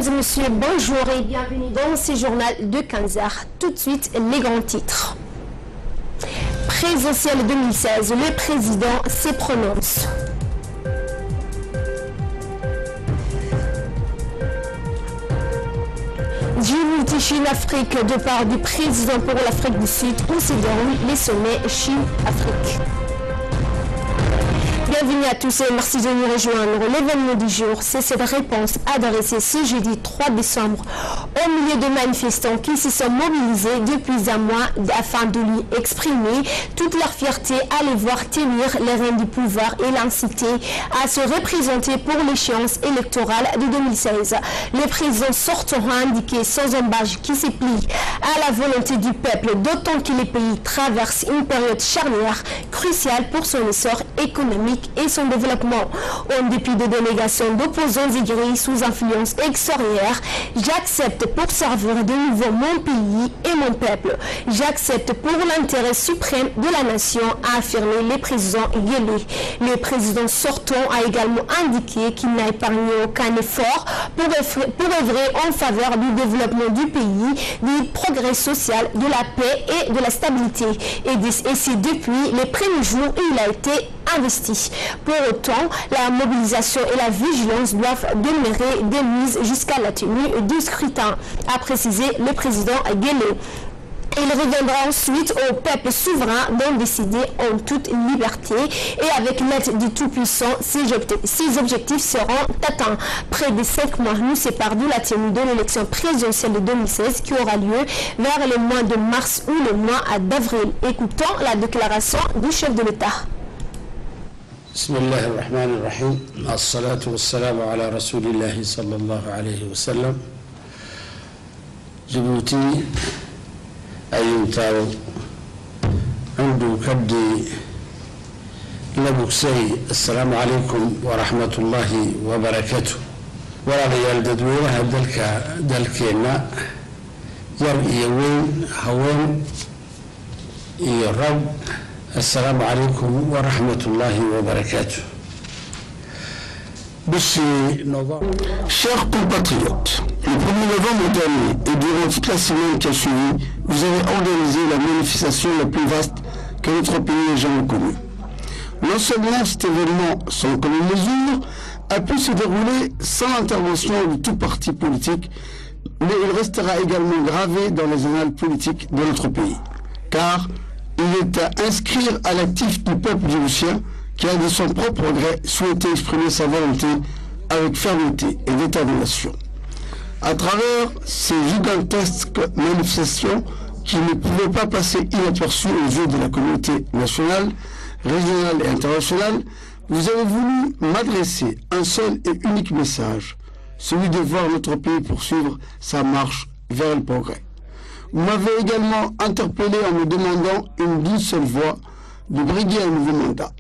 Mesdames et messieurs, bonjour et bienvenue dans ce journal de 15h. Tout de suite, les grands titres. Présidentielle 2016, le président se prononce. Djibouti, Chine-Afrique, de part du président pour l'Afrique du Sud, où se déroulent les sommets Chine-Afrique. Bienvenue à tous et merci de nous rejoindre. L'événement du jour, c'est cette réponse adressée ce jeudi 3 décembre au milieu de manifestants qui se sont mobilisés depuis un mois afin de lui exprimer toute leur fierté à les voir tenir les rênes du pouvoir et l'inciter à se représenter pour l'échéance électorale de 2016. Le président sortant a indiqué sans embâche qu'il se plie à la volonté du peuple, d'autant que le pays traverse une période charnière cruciale pour son essor économique et son développement. En dépit des délégations d'opposants aigris sous influence extérieure, j'accepte pour servir de nouveau mon pays et mon peuple. J'accepte pour l'intérêt suprême de la nation, a affirmé le président Guelleh. Le président sortant a également indiqué qu'il n'a épargné aucun effort pour œuvrer en faveur du développement du pays, du progrès social, de la paix et de la stabilité. Et c'est depuis les premiers jours où il a été investi. Pour autant, la mobilisation et la vigilance doivent demeurer démises jusqu'à la tenue du scrutin, a précisé le président Guelleh. Il reviendra ensuite au peuple souverain d'en décider en toute liberté et avec l'aide du Tout-Puissant, ces objectifs seront atteints. Près de 5 mois nous séparent de la tenue de l'élection présidentielle de 2016 qui aura lieu vers le mois de mars ou le mois d'avril. Écoutons la déclaration du chef de l'État. بسم الله الرحمن الرحيم الصلاة والسلام على رسول الله صلى الله عليه وسلم جيبوتي أيوتاو عنده كبدي لبوكسي السلام عليكم ورحمة الله وبركاته ولا ريال ددوينها دلكينا يرقي وين هون يرب السلام عليكم ورحمة الله وبركاته. Chers compatriotes, le 1er novembre dernier et durant toute la semaine qui a suivi, vous avez organisé la manifestation la plus vaste que notre pays ait jamais connue. Non seulement cet événement, sans commune mesure, a pu se dérouler sans l'intervention de tout parti politique, mais il restera également gravé dans les annales politiques de notre pays. Car il est à inscrire à l'actif du peuple djiboutien qui a de son propre gré souhaité exprimer sa volonté avec fermeté et détermination. À travers ces gigantesques manifestations qui ne pouvaient pas passer inaperçues aux yeux de la communauté nationale, régionale et internationale, vous avez voulu m'adresser un seul et unique message, celui de voir notre pays poursuivre sa marche vers le progrès. Vous m'avez également interpellé en me demandant d'une seule voix de briguer un nouveau mandat.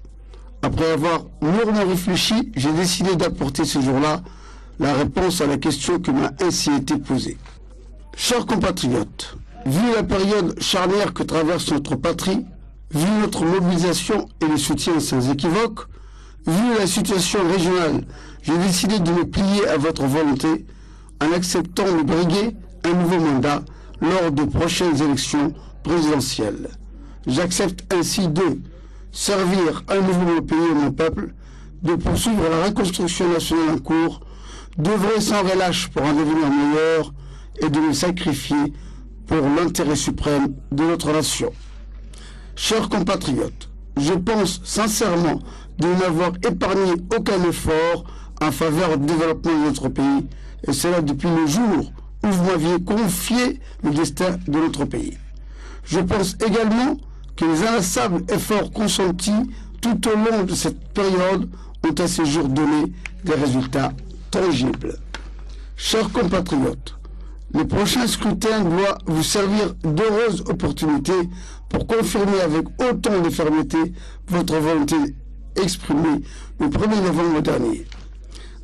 Après avoir mûrement réfléchi, j'ai décidé d'apporter ce jour-là la réponse à la question qui m'a ainsi été posée. Chers compatriotes, vu la période charnière que traverse notre patrie, vu notre mobilisation et le soutien sans équivoque, vu la situation régionale, j'ai décidé de me plier à votre volonté en acceptant de briguer un nouveau mandat lors de prochaines élections présidentielles. J'accepte ainsi de servir à nouveau mon pays et mon peuple, de poursuivre la reconstruction nationale en cours, d'œuvrer sans relâche pour un devenir meilleur et de me sacrifier pour l'intérêt suprême de notre nation. Chers compatriotes, je pense sincèrement de n'avoir épargné aucun effort en faveur du développement de notre pays, et cela depuis le jour où vous m'aviez confié le destin de notre pays. Je pense également que les inlassables efforts consentis tout au long de cette période ont à ce jour donné des résultats tangibles. Chers compatriotes, le prochain scrutin doit vous servir d'heureuse opportunité pour confirmer avec autant de fermeté votre volonté exprimée le 1er novembre dernier.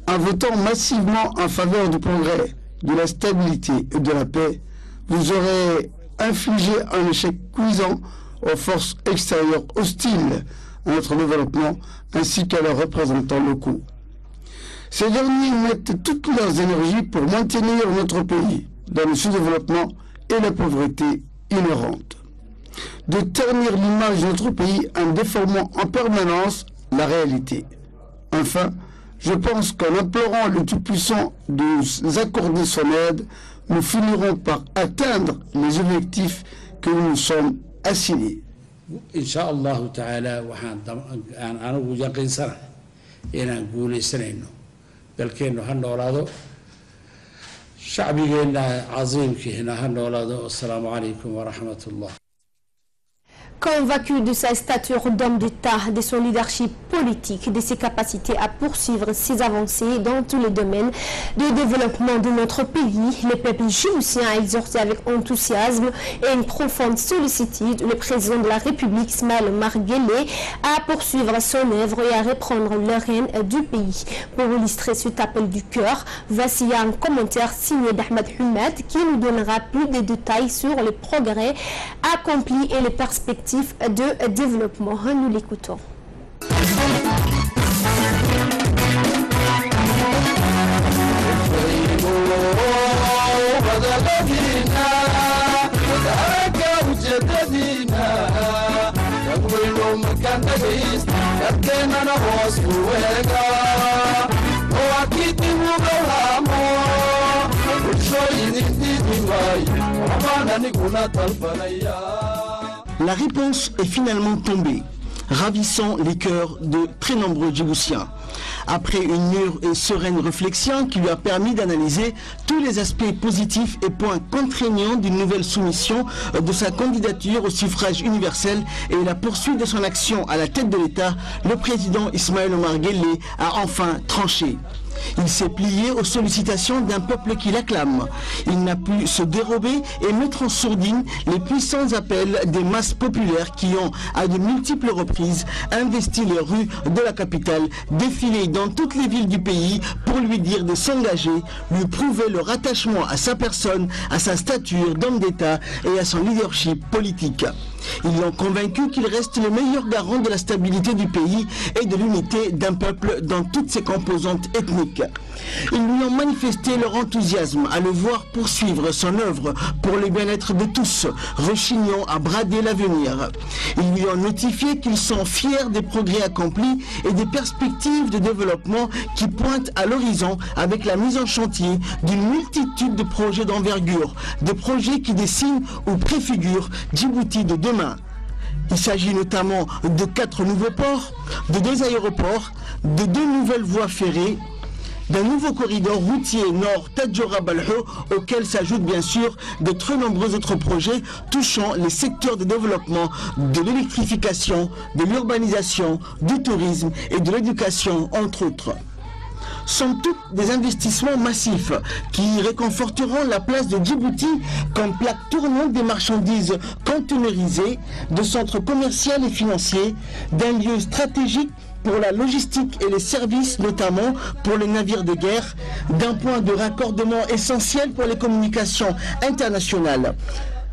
En votant massivement en faveur du progrès, de la stabilité et de la paix, vous aurez infligé un échec cuisant aux forces extérieures hostiles à notre développement ainsi qu'à leurs représentants locaux. Ces derniers mettent toutes leurs énergies pour maintenir notre pays dans le sous-développement et la pauvreté inhérente, de ternir l'image de notre pays en déformant en permanence la réalité. Enfin, je pense qu'en implorant le Tout-Puissant de nous accorder son aide, nous finirons par atteindre les objectifs que nous nous sommes assignés. Inch'Allah ta'ala, waxaan anigu yaqiinsanahay inaan guulaysanayno dalkeennu ha noolaado shacbigeenna casiimkiina ha noolaado. Assalaamu calaykum warahmatullah. Convaincu de sa stature d'homme d'État, de son leadership politique, de ses capacités à poursuivre ses avancées dans tous les domaines de développement de notre pays, le peuple djiboutien a exhorté avec enthousiasme et une profonde sollicitude le président de la République, Ismaël Omar Guelleh, à poursuivre son œuvre et à reprendre le règne du pays. Pour illustrer cet appel du cœur, voici un commentaire signé d'Ahmed Humed qui nous donnera plus de détails sur les progrès accomplis et les perspectives de développement. Nous l'écoutons. La réponse est finalement tombée, ravissant les cœurs de très nombreux Djiboutiens. Après une mûre et sereine réflexion qui lui a permis d'analyser tous les aspects positifs et points contraignants d'une nouvelle soumission de sa candidature au suffrage universel et la poursuite de son action à la tête de l'État, le président Ismaël Omar Guelleh a enfin tranché. Il s'est plié aux sollicitations d'un peuple qui l'acclame. Il n'a pu se dérober et mettre en sourdine les puissants appels des masses populaires qui ont, à de multiples reprises, investi les rues de la capitale, défilé dans toutes les villes du pays pour lui dire de s'engager, lui prouver leur attachement à sa personne, à sa stature d'homme d'État et à son leadership politique. Ils l'ont convaincu qu'il reste le meilleur garant de la stabilité du pays et de l'unité d'un peuple dans toutes ses composantes ethniques. Ils lui ont manifesté leur enthousiasme à le voir poursuivre son œuvre pour le bien-être de tous, rechignant à brader l'avenir. Ils lui ont notifié qu'ils sont fiers des progrès accomplis et des perspectives de développement qui pointent à l'horizon avec la mise en chantier d'une multitude de projets d'envergure, des projets qui dessinent ou préfigurent Djibouti de demain. Il s'agit notamment de 4 nouveaux ports, de 2 aéroports, de 2 nouvelles voies ferrées, d'un nouveau corridor routier nord Tadjoura-Balho, auquel s'ajoutent bien sûr de très nombreux autres projets touchant les secteurs de développement de l'électrification, de l'urbanisation, du tourisme et de l'éducation, entre autres. Sont tous des investissements massifs qui réconforteront la place de Djibouti comme plaque tournante des marchandises conteneurisées, de centres commerciaux et financiers, d'un lieu stratégique pour la logistique et les services, notamment pour les navires de guerre, d'un point de raccordement essentiel pour les communications internationales.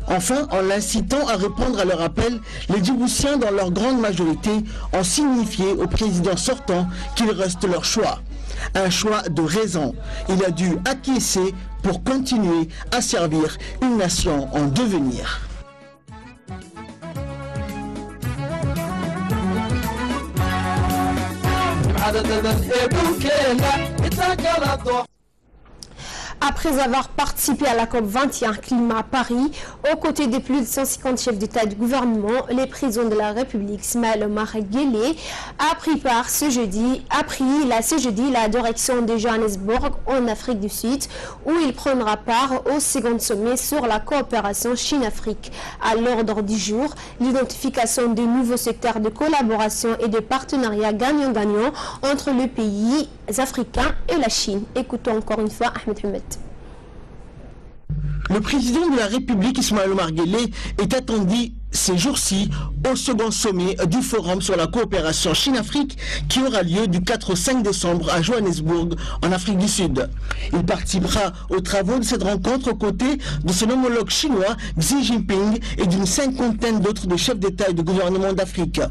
Enfin, en l'incitant à répondre à leur appel, les Djiboutiens, dans leur grande majorité, ont signifié au président sortant qu'il reste leur choix. Un choix de raison. Il a dû acquiescer pour continuer à servir une nation en devenir. Après avoir participé à la COP 21 Climat à Paris, aux côtés de plus de 150 chefs d'État et de gouvernement, le président de la République, Ismaël Omar Guelleh, a pris ce jeudi la direction de Johannesburg en Afrique du Sud, où il prendra part au second sommet sur la coopération Chine-Afrique. À l'ordre du jour, l'identification de nouveaux secteurs de collaboration et de partenariat gagnant-gagnant entre les pays africains et la Chine. Écoutons encore une fois Ahmed Humed. Le président de la République, Ismaël Omar Guelleh, est attendu ces jours-ci au second sommet du Forum sur la coopération Chine-Afrique qui aura lieu du 4 au 5 décembre à Johannesburg, en Afrique du Sud. Il participera aux travaux de cette rencontre aux côtés de son homologue chinois Xi Jinping et d'une cinquantaine d'autres de chefs d'État et de gouvernement d'Afrique.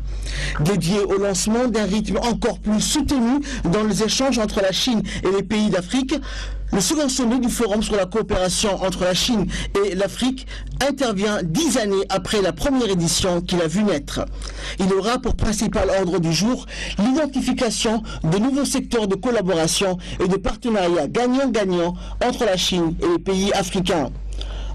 Dédié au lancement d'un rythme encore plus soutenu dans les échanges entre la Chine et les pays d'Afrique, le second sommet du Forum sur la coopération entre la Chine et l'Afrique intervient 10 années après la première édition qu'il a vu naître. Il aura pour principal ordre du jour l'identification de nouveaux secteurs de collaboration et de partenariat gagnant-gagnant entre la Chine et les pays africains.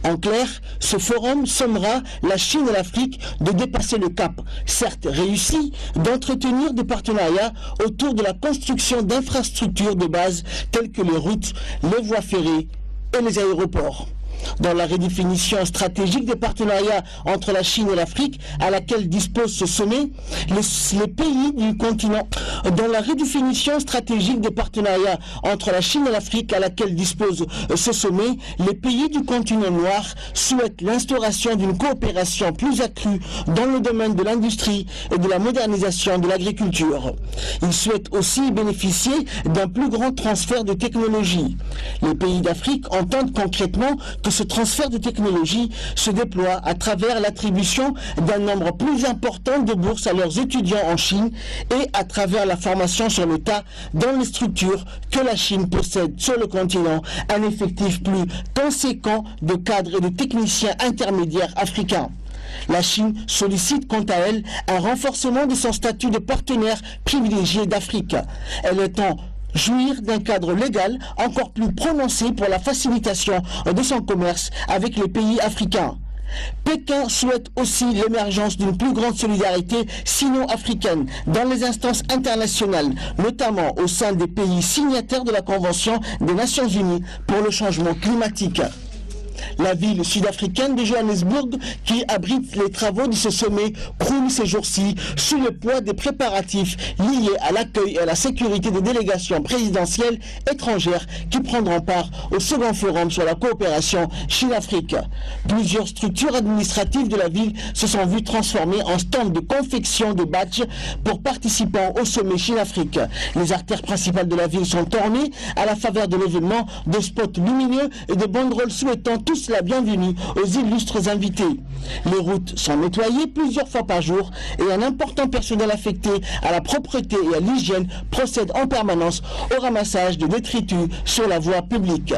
En clair, ce forum sommera la Chine et l'Afrique de dépasser le cap, certes réussi, d'entretenir des partenariats autour de la construction d'infrastructures de base telles que les routes, les voies ferrées et les aéroports. Dans la redéfinition stratégique des partenariats entre la Chine et l'Afrique à laquelle dispose ce sommet, les pays du continent, dans la redéfinition stratégique des partenariats entre la Chine et l'Afrique à laquelle dispose ce sommet, les pays du continent noir souhaitent l'instauration d'une coopération plus accrue dans le domaine de l'industrie et de la modernisation de l'agriculture. Ils souhaitent aussi bénéficier d'un plus grand transfert de technologie. Les pays d'Afrique entendent concrètement que ce transfert de technologie se déploie à travers l'attribution d'un nombre plus important de bourses à leurs étudiants en Chine et à travers la formation sur le tas dans les structures que la Chine possède sur le continent, un effectif plus conséquent de cadres et de techniciens intermédiaires africains. La Chine sollicite quant à elle un renforcement de son statut de partenaire privilégié d'Afrique. Elle entend jouir d'un cadre légal encore plus prononcé pour la facilitation de son commerce avec les pays africains. Pékin souhaite aussi l'émergence d'une plus grande solidarité sino-africaine dans les instances internationales, notamment au sein des pays signataires de la Convention des Nations Unies pour le changement climatique. La ville sud-africaine de Johannesburg, qui abrite les travaux de ce sommet, croule ces jours-ci sous le poids des préparatifs liés à l'accueil et à la sécurité des délégations présidentielles étrangères qui prendront part au second forum sur la coopération Chine-Afrique. Plusieurs structures administratives de la ville se sont vues transformées en stands de confection de badges pour participants au sommet Chine-Afrique. Les artères principales de la ville sont ornées à la faveur de l'événement de spots lumineux et de banderoles souhaitant tous la bienvenue aux illustres invités. Les routes sont nettoyées plusieurs fois par jour et un important personnel affecté à la propreté et à l'hygiène procède en permanence au ramassage de détritus sur la voie publique.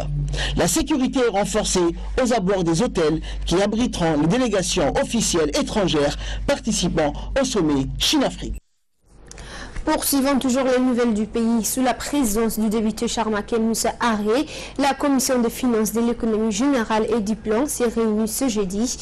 La sécurité est renforcée aux abords des hôtels qui abriteront les délégations officielles étrangères participant au sommet Chine-Afrique. Poursuivant toujours les nouvelles du pays, sous la présence du député Charmaken Moussa Aré, la commission des finances, de l'économie générale et du plan s'est réunie ce jeudi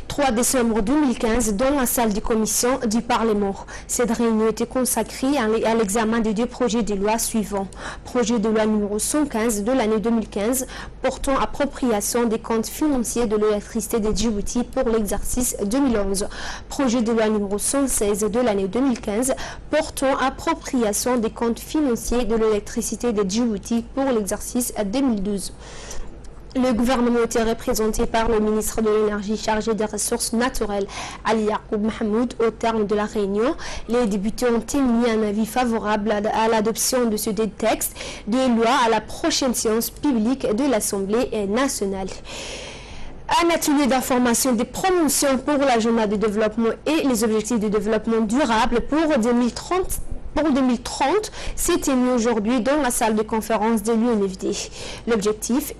3 décembre 2015 dans la salle de commission du Parlement. Cette réunion était consacrée à l'examen des deux projets de loi suivants. Projet de loi numéro 115 de l'année 2015 portant appropriation des comptes financiers de l'électricité de Djibouti pour l'exercice 2011. Projet de loi numéro 116 de l'année 2015 portant appropriation des comptes financiers de l'électricité de Djibouti pour l'exercice 2012. Le gouvernement était représenté par le ministre de l'Énergie chargé des ressources naturelles, Ali Yacoub Mahmoud. Au terme de la réunion, les députés ont émis un avis favorable à l'adoption de ce texte de loi à la prochaine séance publique de l'Assemblée nationale. Un atelier d'information des promotions pour l'agenda de développement et les objectifs de développement durable pour 2030 s'est tenu aujourd'hui dans la salle de conférence de l'UNFD. L'objectif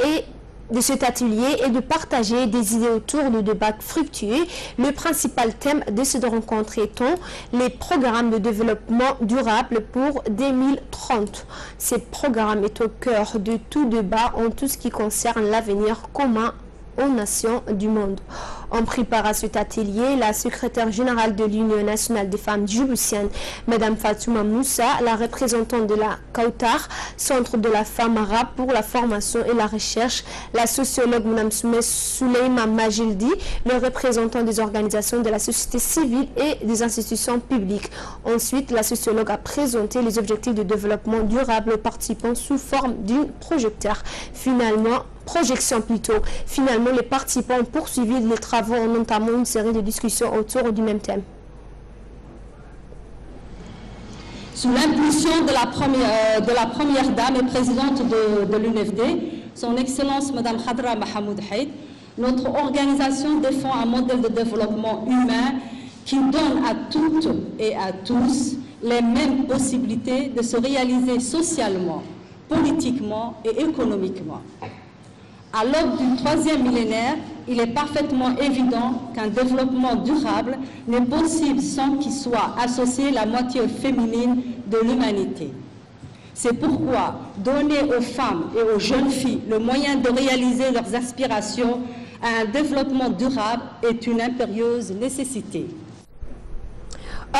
de cet atelier est de partager des idées autour de débats fructueux. Le principal thème de cette rencontre étant les programmes de développement durable pour 2030. Ces programmes est au cœur de tout débat en tout ce qui concerne l'avenir commun aux nations du monde. On prépare cet atelier la secrétaire générale de l'Union nationale des femmes djiboutiennes, Mme Fatouma Moussa, la représentante de la Kautar, Centre de la femme arabe pour la formation et la recherche, la sociologue Mme Souleima Majildi, le représentant des organisations de la société civile et des institutions publiques. Ensuite, la sociologue a présenté les objectifs de développement durable aux participants sous forme d'un projecteur. Finalement, projection plutôt. Finalement, les participants ont poursuivi les travaux en entamant une série de discussions autour du même thème. Sous l'impulsion de la première dame et présidente de l'UNFD, son Excellence Mme Khadra Mahamoud Haïd, notre organisation défend un modèle de développement humain qui donne à toutes et à tous les mêmes possibilités de se réaliser socialement, politiquement et économiquement. À l'aube du 3e millénaire, il est parfaitement évident qu'un développement durable n'est possible sans qu'il soit associé la moitié féminine de l'humanité. C'est pourquoi donner aux femmes et aux jeunes filles le moyen de réaliser leurs aspirations à un développement durable est une impérieuse nécessité.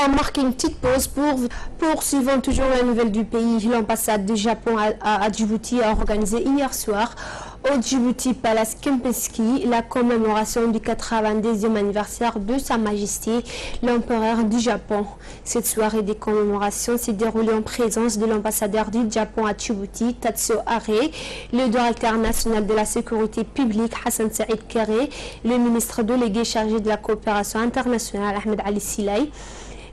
On marque une petite pause poursuivant toujours la nouvelle du pays. L'ambassade du Japon à Djibouti a organisé hier soir au Djibouti Palace Kempinski la commémoration du 92e anniversaire de Sa Majesté l'Empereur du Japon. Cette soirée des commémorations s'est déroulée en présence de l'ambassadeur du Japon à Djibouti, Tatsuo Are, le directeur national de la sécurité publique, Hassan Saïd Kéré, le ministre délégué chargé de la coopération internationale, Ahmed Ali Silay,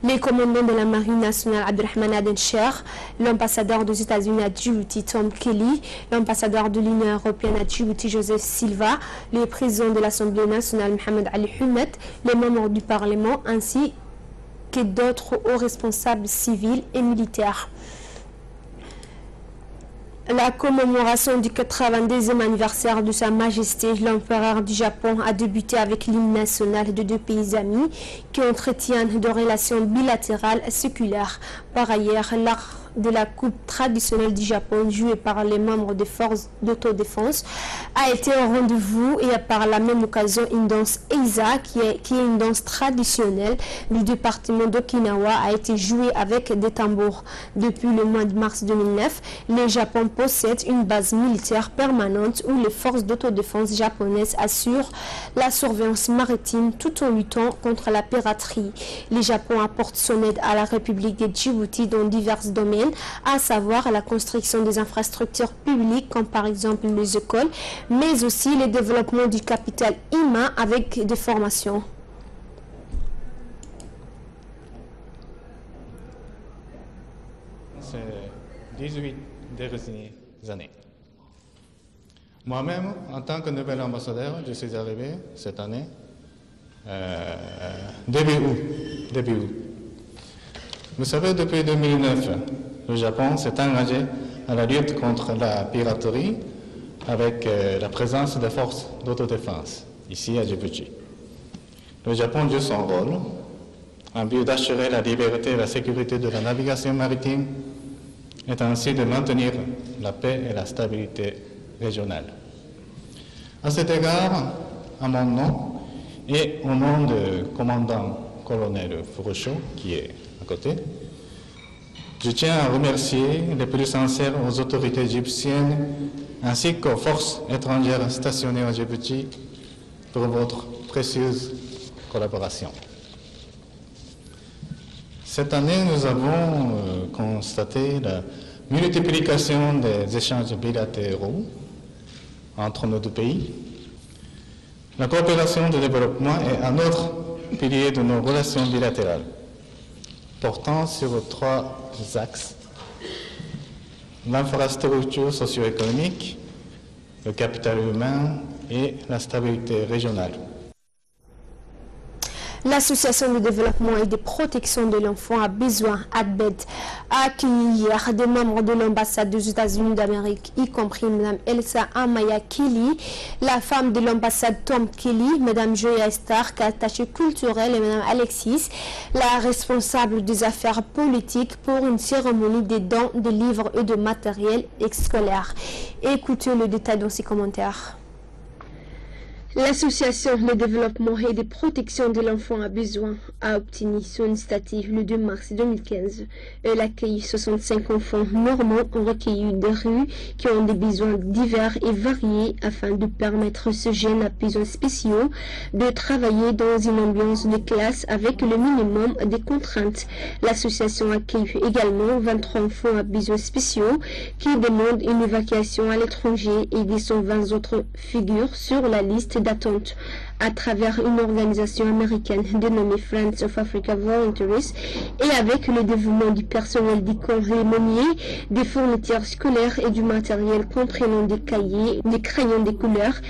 les commandants de la Marine nationale Abdurrahman Aden Cher, l'ambassadeur des États-Unis à Djibouti Tom Kelly, l'ambassadeur de l'Union européenne à Djibouti Joseph Silva, le président de l'Assemblée nationale Mohamed Ali Humet, les membres du Parlement ainsi que d'autres hauts responsables civils et militaires. La commémoration du 92e anniversaire de Sa Majesté l'Empereur du Japon a débuté avec l'hymne national de deux pays amis qui entretiennent des relations bilatérales séculaires. Par ailleurs, l'art de la coupe traditionnelle du Japon jouée par les membres des forces d'autodéfense a été au rendez-vous et par la même occasion une danse Eiza qui est une danse traditionnelle du département d'Okinawa a été jouée avec des tambours. Depuis le mois de mars 2009, le Japon possède une base militaire permanente où les forces d'autodéfense japonaises assurent la surveillance maritime tout en luttant contre la piraterie. Le Japon apporte son aide à la République de Djibouti dans divers domaines, à savoir la construction des infrastructures publiques comme par exemple les écoles, mais aussi le développement du capital humain avec des formations. Ces 18 dernières années. Moi-même, en tant que nouvel ambassadeur, je suis arrivé cette année, début août. Vous savez, depuis 2009, le Japon s'est engagé à la lutte contre la piraterie avec la présence des forces d'autodéfense ici à Djibouti. Le Japon joue son rôle en but d'assurer la liberté et la sécurité de la navigation maritime et ainsi de maintenir la paix et la stabilité régionale. À cet égard, à mon nom et au nom du commandant-colonel Furucho, qui est à côté, je tiens à remercier les plus sincères aux autorités égyptiennes ainsi qu'aux forces étrangères stationnées à Djibouti pour votre précieuse collaboration. Cette année, nous avons constaté la multiplication des échanges bilatéraux entre nos deux pays. La coopération de développement est un autre pilier de nos relations bilatérales, portant sur trois axes: l'infrastructure socio-économique, le capital humain et la stabilité régionale. L'Association de développement et de protection de l'enfant a besoin, ADBED, a accueilli hier des membres de l'ambassade des États-Unis d'Amérique, y compris Mme Elsa Amaya Kelly, la femme de l'ambassade Tom Kelly, Mme Joya Stark, attachée culturelle, et Mme Alexis, la responsable des affaires politiques, pour une cérémonie de dons de livres et de matériel scolaire. Écoutez le détail dans ses commentaires. L'association de développement et de protection de l'enfant à besoin a obtenu son statut le 2 mars 2015. Elle accueille 65 enfants normaux recueillis de rue qui ont des besoins divers et variés afin de permettre à ce jeune à besoins spéciaux de travailler dans une ambiance de classe avec le minimum des contraintes. L'association accueille également 23 enfants à besoins spéciaux qui demandent une évacuation à l'étranger et 220 autres figures sur la liste d'attente à travers une organisation américaine dénommée Friends of Africa Voluntaries et avec le dévouement du personnel du camp Lémonier, des fournitures scolaires et du matériel comprenant des cahiers, des crayons de couleurs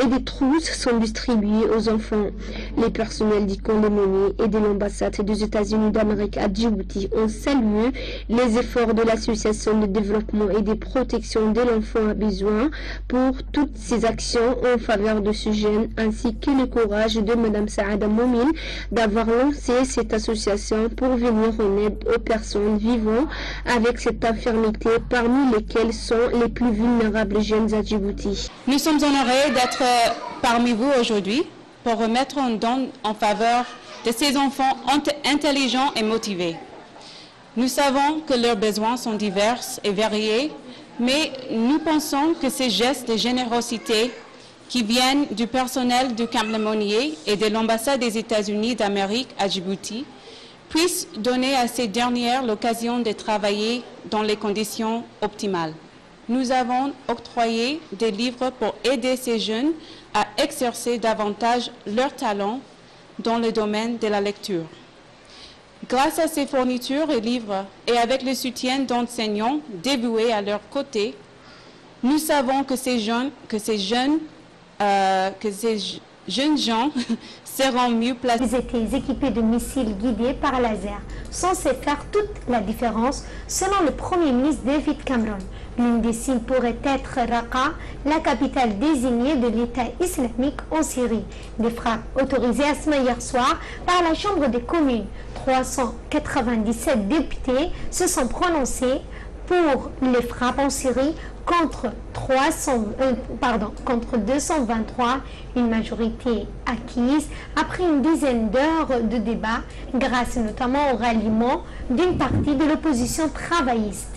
et des trousses sont distribués aux enfants. Les personnels du camp Lémonier et de l'ambassade des États-Unis d'Amérique à Djibouti ont salué les efforts de l'association de développement et de protection de l'enfant à besoin pour toutes ces actions en faveur de ce jeune ainsi que le courage de Mme Saada Moumine d'avoir lancé cette association pour venir en aide aux personnes vivant avec cette infirmité parmi lesquelles sont les plus vulnérables jeunes à Djibouti. Nous sommes honorés d'être parmi vous aujourd'hui pour remettre un don en faveur de ces enfants intelligents et motivés. Nous savons que leurs besoins sont divers et variés, mais nous pensons que ces gestes de générosité qui viennent du personnel du Camp Lémonier et de l'ambassade des États-Unis d'Amérique à Djibouti puissent donner à ces dernières l'occasion de travailler dans les conditions optimales. Nous avons octroyé des livres pour aider ces jeunes à exercer davantage leur talent dans le domaine de la lecture. Grâce à ces fournitures et livres et avec le soutien d'enseignants dévoués à leur côté, nous savons que ces jeunes gens seront mieux placés. Ils étaient équipés de missiles guidés par laser, censés faire toute la différence, selon le Premier ministre David Cameron. L'une des cibles pourrait être Raqqa, la capitale désignée de l'État islamique en Syrie. Des frappes autorisées à ce hier soir par la Chambre des communes. 397 députés se sont prononcés pour les frappes en Syrie contre 223, une majorité acquise après une dizaine d'heures de débat grâce notamment au ralliement d'une partie de l'opposition travailliste.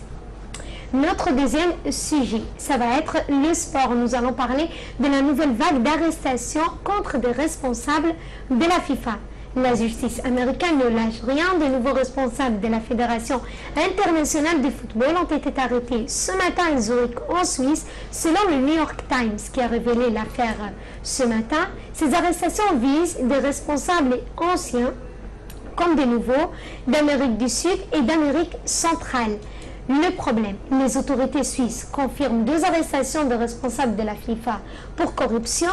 Notre deuxième sujet, ça va être le sport. Nous allons parler de la nouvelle vague d'arrestations contre des responsables de la FIFA. La justice américaine ne lâche rien. De nouveaux responsables de la Fédération internationale de football ont été arrêtés ce matin à Zurich, en Suisse, selon le New York Times, qui a révélé l'affaire ce matin. Ces arrestations visent des responsables anciens, comme des nouveaux, d'Amérique du Sud et d'Amérique centrale. Le problème, les autorités suisses confirment 2 arrestations de responsables de la FIFA pour corruption.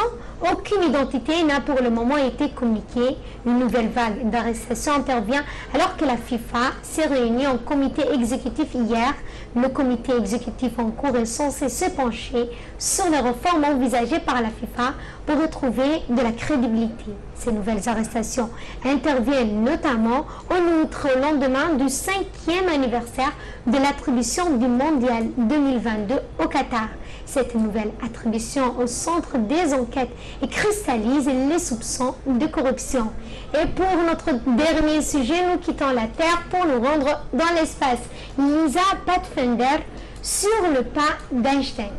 Aucune identité n'a pour le moment été communiquée. Une nouvelle vague d'arrestations intervient alors que la FIFA s'est réunie en comité exécutif hier. Le comité exécutif en cours est censé se pencher sur les réformes envisagées par la FIFA pour retrouver de la crédibilité. Ces nouvelles arrestations interviennent notamment au lendemain du 5e anniversaire de l'attribution du Mondial 2022 au Qatar. Cette nouvelle attribution au centre des enquêtes et cristallise les soupçons de corruption. Et pour notre dernier sujet, nous quittons la Terre pour nous rendre dans l'espace. Lisa Pathfinder sur le pas d'Einstein.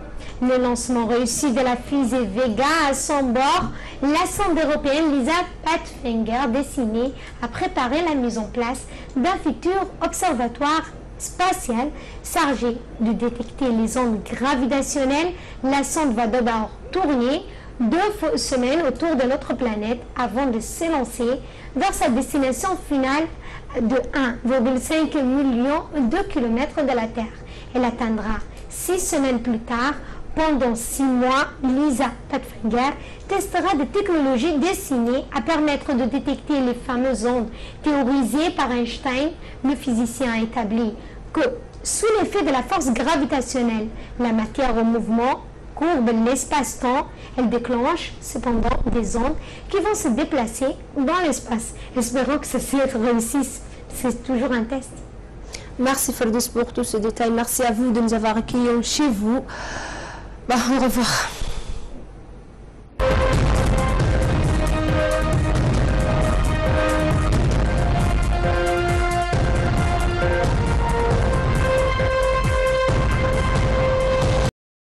Le lancement réussi de la fusée Vega à son bord, la sonde européenne Lisa Pathfinder destinée à préparer la mise en place d'un futur observatoire spatial chargé de détecter les ondes gravitationnelles. La sonde va d'abord tourner 2 semaines autour de notre planète avant de s'élancer vers sa destination finale de 1,5 million de kilomètres de la Terre. Elle atteindra 6 semaines plus tard. Pendant 6 mois, Lisa Pathfinder testera des technologies destinées à permettre de détecter les fameuses ondes théorisées par Einstein. Le physicien a établi que sous l'effet de la force gravitationnelle, la matière en mouvement courbe l'espace-temps. Elle déclenche cependant des ondes qui vont se déplacer dans l'espace. Espérons que ça réussisse. C'est toujours un test. Merci Ferdous pour tous ces détails. Merci à vous de nous avoir accueillis chez vous. Au revoir.